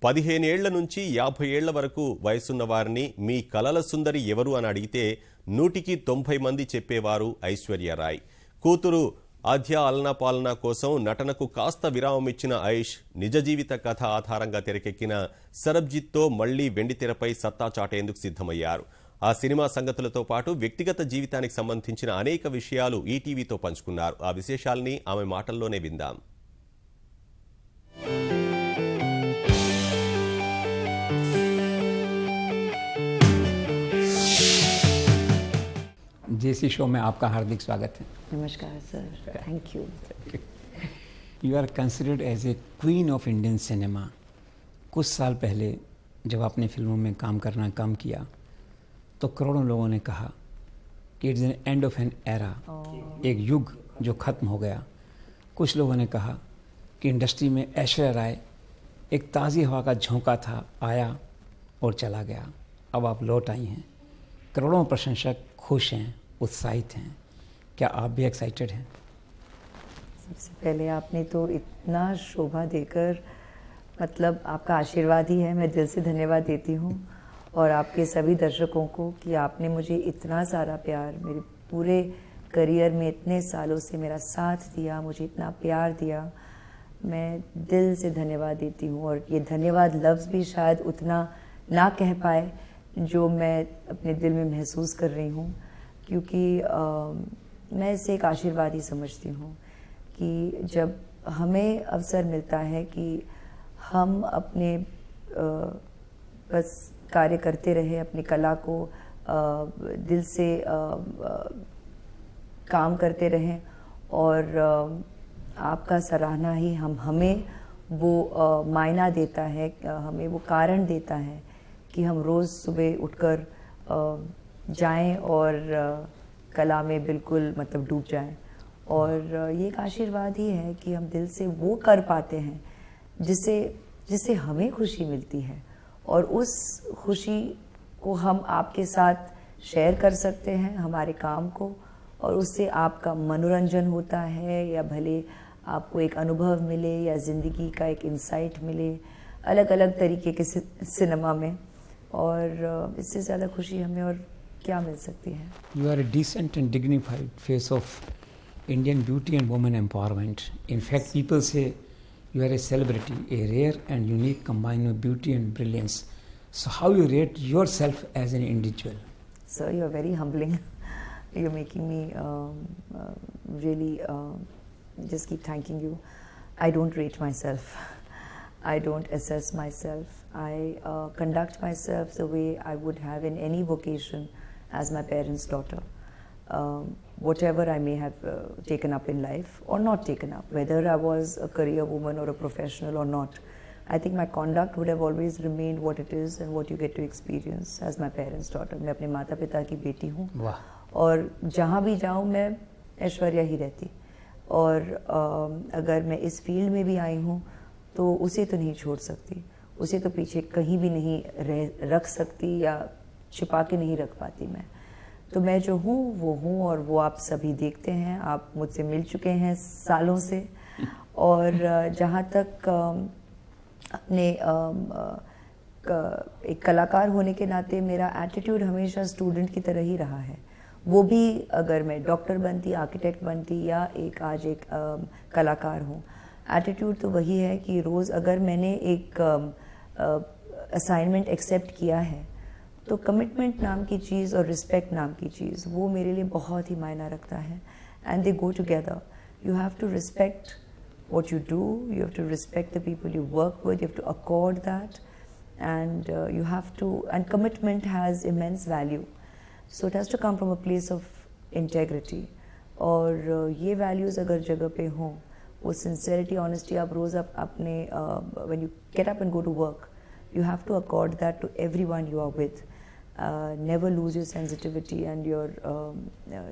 15 ఏళ్ల నుంచి 50 ఏళ్ల వరకు వయసున్న వారిని మీ కలల సుందరి ఎవరు అని అడిగితే 100కి 90 మంది చెప్పేవారు ఐశ్వర్య రాయ్. కూతురు ఆద్య అల్నా పాలనా కోసం నటనకు కాస్త విరామం ఇచ్చిన ఐష్ నిజ జీవిత కథ ఆధారంగా తెరకెక్కిన సరబ్జిత్తో మళ్లీ వెండితెరపై సత్తా చాటేందుకు సిద్ధమయ్యారు. ఆ సినిమా సంగతులతో పాటు వ్యక్తిగత జీవితానికి సంబంధించిన అనేక విషయాలు ఈటీవీతో పంచుకున్నారు. ఆ విశేషాల్ని ఆమె మాటల్లోనే విందాం. जेसी शो में आपका हार्दिक स्वागत है. नमस्कार sir, thank you. You are considered as a queen of Indian cinema. कुछ साल पहले जब आपने फिल्मों में काम करना कम किया तो करोड़ों लोगों ने कहा कि it's an end of an era, एक युग जो ख़त्म हो गया. कुछ लोगों ने कहा कि इंडस्ट्री में ऐश्वर्या राय एक ताज़ी हवा का झोंका था, आया और चला गया. अब आप लौट आई हैं. करोड़ों प्रशंसक खुश हैं, उत्साहित हैं. क्या आप भी एक्साइटेड हैं? सबसे पहले आपने तो इतना शोभा देकर, मतलब आपका आशीर्वाद ही है. मैं दिल से धन्यवाद देती हूँ और आपके सभी दर्शकों को कि आपने मुझे इतना सारा प्यार, मेरे पूरे करियर में इतने सालों से मेरा साथ दिया, मुझे इतना प्यार दिया. मैं दिल से धन्यवाद देती हूँ और ये धन्यवाद लफ्ज़ भी शायद उतना ना कह पाए जो मैं अपने दिल में महसूस कर रही हूँ, क्योंकि मैं इसे एक आशीर्वाद ही समझती हूँ कि जब हमें अवसर मिलता है कि हम अपने बस कार्य करते रहे, अपनी कला को दिल से काम करते रहें और आपका सराहना ही हमें वो मायना देता है, हमें वो कारण देता है कि हम रोज़ सुबह उठकर जाएं और कला में बिल्कुल मतलब डूब जाएं. और ये एक आशीर्वाद ही है कि हम दिल से वो कर पाते हैं जिससे हमें खुशी मिलती है और उस खुशी को हम आपके साथ शेयर कर सकते हैं, हमारे काम को, और उससे आपका मनोरंजन होता है या भले आपको एक अनुभव मिले या ज़िंदगी का एक इंसाइट मिले अलग अलग तरीके के सिनेमा में. और इससे ज़्यादा खुशी हमें और क्या मिल सकती है. You are a decent and dignified face of Indian beauty and women empowerment. In fact people say you are a celebrity, a rare and unique combine of beauty and brilliance. So how you rate yourself as an individual? Sir, you are very humbling. You are making me really just keep thanking you. I don't rate myself. I don't assess myself. I conduct myself the way I would have in any vocation as my parents' daughter. Whatever I may have taken up in life or not taken up, whether I was a career woman or a professional or not, I think my conduct would have always remained what it is and what you get to experience as my parents' daughter. मैं अपने माता पिता की बेटी हूँ और जहाँ भी जाऊँ मैं ऐश्वर्या ही रहती. और अगर मैं इस फील्ड में भी आई हूँ तो उसे तो नहीं छोड़ सकती, उसे तो पीछे कहीं भी नहीं रख सकती या छिपा के नहीं रख पाती मैं. तो मैं जो हूँ वो हूँ और वो आप सभी देखते हैं. आप मुझसे मिल चुके हैं सालों से और जहाँ तक अपने एक कलाकार होने के नाते मेरा एटीट्यूड हमेशा स्टूडेंट की तरह ही रहा है. वो भी अगर मैं डॉक्टर बनती, आर्किटेक्ट बनती या आज एक कलाकार हूँ, एटीट्यूड तो वही है कि रोज़ अगर मैंने एक असाइनमेंट एक्सेप्ट किया है तो कमिटमेंट नाम की चीज़ और रिस्पेक्ट नाम की चीज़ वो मेरे लिए बहुत ही मायना रखता है. And they go together. You have to respect what you do, you have to respect the people you work with, you have to accord that, and you have to, and commitment has immense value. So it has to come from a place of integrity. और ये values अगर जगह पे हों, वो sincerity, honesty आप रोज़ अपने when you get up and go to work, you have to accord that to everyone you are with. Never lose your sensitivity and your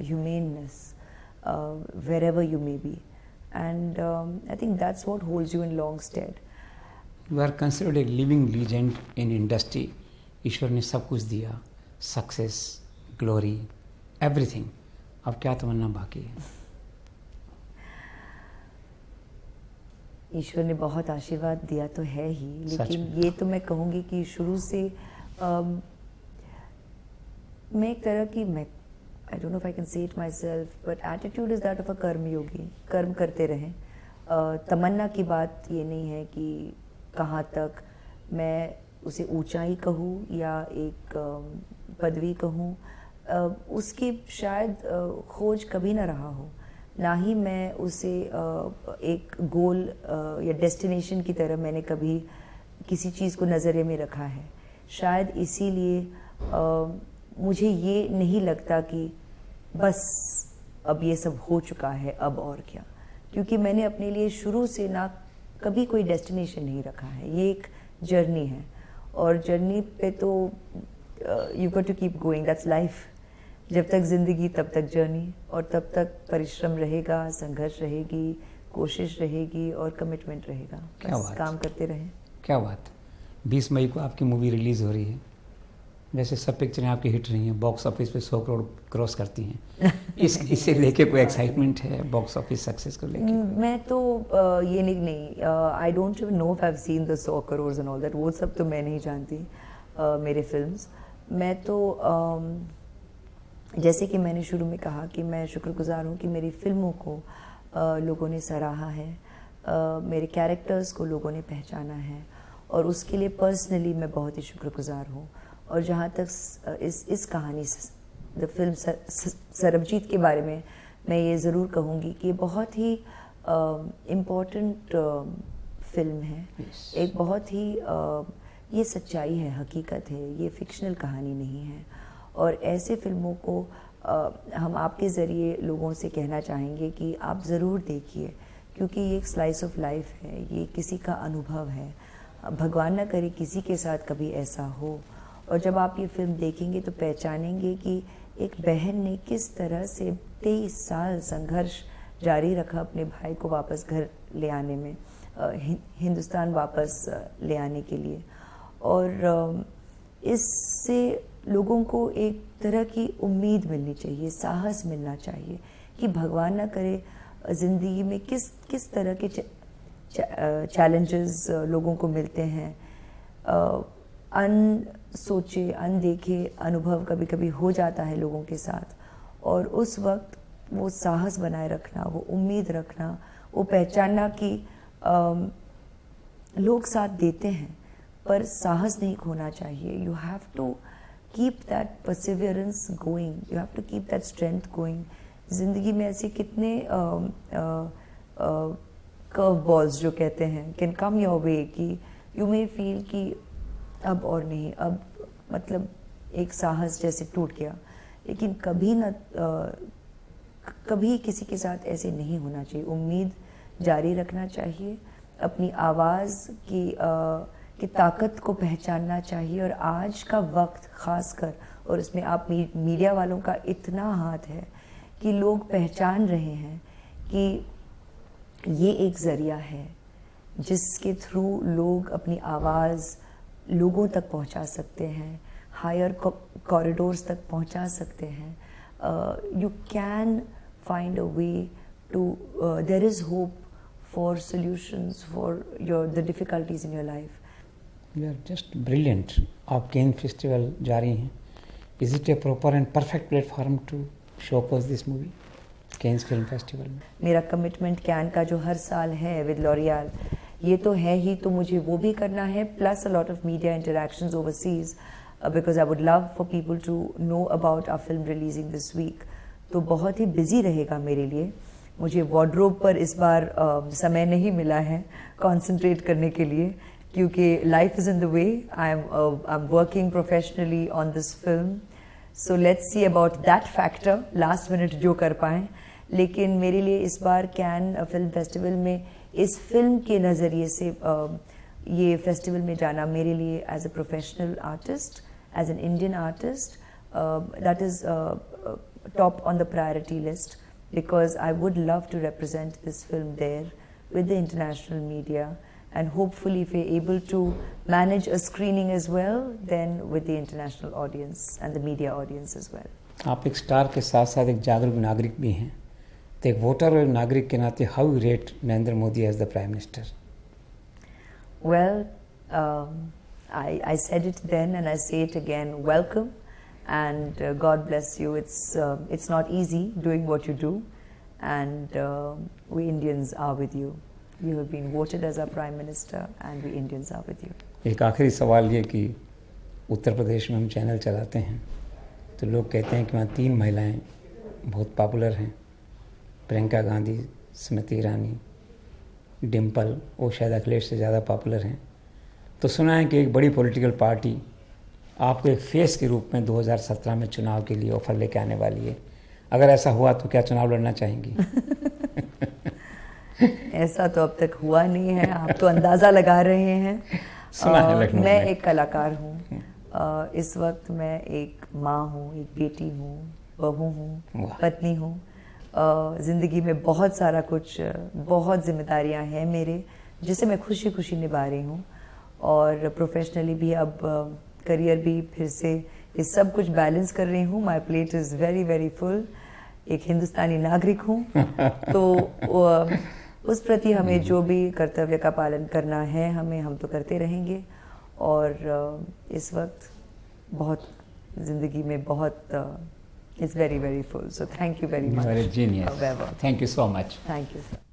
humaneness wherever you may be. And I think that's what holds you in long stead. You are considered a living legend in industry. ईश्वर ने सब कुछ दिया, success, glory, everything. अब क्या तमन्ना बाकी है? ईश्वर ने बहुत आशीर्वाद दिया तो है ही, सच लेकिन में। ये तो मैं कहूँगी कि शुरू से मैं एक तरह की, मैं I don't know if I can say it my self, but attitude is that of a कर्म योगी। कर्म करते रहें। तमन्ना की बात ये नहीं है कि कहाँ तक मैं उसे ऊंचाई कहूँ या एक पदवी कहूँ, उसकी शायद खोज कभी ना रहा हो, ना ही मैं उसे एक गोल या डेस्टिनेशन की तरह मैंने कभी किसी चीज़ को नज़रिए में रखा है। शायद इसीलिए मुझे ये नहीं लगता कि बस अब ये सब हो चुका है, अब और क्या, क्योंकि मैंने अपने लिए शुरू से ना कभी कोई डेस्टिनेशन नहीं रखा है। ये एक जर्नी है, और जर्नी पे तो you got to keep going, that's life. जब तक जिंदगी तब तक जर्नी, और तब तक परिश्रम रहेगा, संघर्ष रहेगी, कोशिश रहेगी और कमिटमेंट रहेगा। क्या बस बात। काम करते रहें। क्या बात। 20 मई को आपकी मूवी रिलीज़ हो रही है। वैसे सब पिक्चरें आपकी हिट रही हैं, बॉक्स ऑफिस पे 100 करोड़ क्रॉस करती हैं। इससे लेके कोई एक्साइटमेंट है बॉक्स ऑफिस सक्सेस को लेके? मैं तो ये नहीं, I don't even know if I have seen the 100 crore and all that, वो सब तो मैं नहीं जानती मेरे फिल्म्स। मैं तो जैसे कि मैंने शुरू में कहा कि मैं शुक्रगुजार हूँ कि मेरी फिल्मों को लोगों ने सराहा है, मेरे कैरेक्टर्स को लोगों ने पहचाना है, और उसके लिए पर्सनली मैं बहुत ही शुक्रगुजार हूँ। और जहाँ तक इस कहानी से द फिल्म सरबजीत के बारे में, मैं ये ज़रूर कहूँगी कि बहुत ही इम्पोर्टेंट फिल्म है। Yes. एक बहुत ही ये सच्चाई है, हकीकत है, ये फिक्शनल कहानी नहीं है। और ऐसे फिल्मों को हम आपके ज़रिए लोगों से कहना चाहेंगे कि आप ज़रूर देखिए, क्योंकि ये एक स्लाइस ऑफ लाइफ है, ये किसी का अनुभव है। भगवान ना करे किसी के साथ कभी ऐसा हो। और जब आप ये फिल्म देखेंगे तो पहचानेंगे कि एक बहन ने किस तरह से 23 साल संघर्ष जारी रखा अपने भाई को वापस घर ले आने में, हिंदुस्तान वापस ले आने के लिए। और इससे लोगों को एक तरह की उम्मीद मिलनी चाहिए, साहस मिलना चाहिए कि भगवान ना करे ज़िंदगी में किस तरह के चैलेंजेस लोगों को मिलते हैं। अनसोचे अनदेखे अनुभव कभी कभी हो जाता है लोगों के साथ, और उस वक्त वो साहस बनाए रखना, वो उम्मीद रखना, वो पहचानना कि लोग साथ देते हैं पर साहस नहीं खोना चाहिए। You have to keep that perseverance going, you have to keep that strength going. ज़िंदगी में ऐसे कितने कर्व बॉल्स जो कहते हैं कैन कम योर वे कि यू मे फील कि अब और नहीं, अब मतलब एक साहस जैसे टूट गया, लेकिन कभी ना कभी किसी के साथ ऐसे नहीं होना चाहिए। उम्मीद जारी रखना चाहिए, अपनी आवाज़ की ताकत को पहचानना चाहिए। और आज का वक्त ख़ासकर, और इसमें आप मीडिया वालों का इतना हाथ है कि लोग पहचान रहे हैं कि ये एक ज़रिया है जिसके थ्रू लोग अपनी आवाज़ लोगों तक पहुंचा सकते हैं, हायर कॉरिडोर्स तक पहुंचा सकते हैं। You can find a way to, there is hope for solutions for the difficulties in your life. You are just brilliant. आप कैन फेस्टिवल जा रही हैं, is it a proper and perfect platform to showcase this movie Cannes film festival में? मेरा commitment can का जो हर साल है विद लॉरियल, ये तो है ही, तो मुझे वो भी करना है, plus a lot of media interactions overseas, because I would love for people to know about our film releasing this week. तो बहुत ही बिजी रहेगा मेरे लिए। मुझे वार्डरोब पर इस बार समय नहीं मिला है कॉन्सेंट्रेट करने के लिए, क्योंकि life is in the way. I am working professionally on this film, so let's see about that factor, last minute जो कर पाएँ। लेकिन मेरे लिए इस बार कैन फिल्म फेस्टिवल में इस फिल्म के नज़रिए से ये फेस्टिवल में जाना मेरे लिए as a professional artist, as an Indian artist, that is top on the priority list, because I would love to represent this film there with the international media, and hopefully if we're able to manage a screening as well, then with the international audience and the media audience as well. आप एक star के साथ साथ एक जागरूक नागरिक भी हैं। तो एक वोटर और नागरिक के नाते how you rate Narendra Modi as the prime minister? Well, I said it then and I say it again. Welcome, and God bless you. It's not easy doing what you do, and we Indians are with you. You have been voted as our Prime Minister, and we Indians are with you. एक आखिरी सवाल ये कि उत्तर प्रदेश में हम channel चलाते हैं तो लोग कहते हैं कि वहाँ 3 महिलाएं बहुत पॉपुलर हैं, प्रियंका गांधी, स्मृति ईरानी, डिम्पल, वो शायद अखिलेश से ज़्यादा पॉपुलर हैं। तो सुना है कि एक बड़ी पॉलिटिकल पार्टी आपको एक फेस के रूप में 2017 में चुनाव के लिए ऑफर लेके आने वाली है। अगर ऐसा हुआ तो क्या चुनाव लड़ना चाहेंगी? ऐसा तो अब तक हुआ नहीं है, आप तो अंदाज़ा लगा रहे हैं। सुना है लखनऊ मैं में। एक कलाकार हूँ, इस वक्त मैं एक माँ हूँ, एक बेटी हूँ, बहू हूँ, वाह। पत्नी हूँ। ज़िंदगी में बहुत सारा कुछ, बहुत जिम्मेदारियाँ हैं मेरे, जिसे मैं खुशी खुशी निभा रही हूँ। और प्रोफेशनली भी अब करियर भी फिर से ये सब कुछ बैलेंस कर रही हूँ। My plate is very very full. एक हिंदुस्तानी नागरिक हूँ, तो उस प्रति हमें जो भी कर्तव्य का पालन करना है हम तो करते रहेंगे। और इस वक्त बहुत ज़िंदगी में बहुत it's very very full. So thank you very You are a much. genius. Thank you so much. Thank you sir.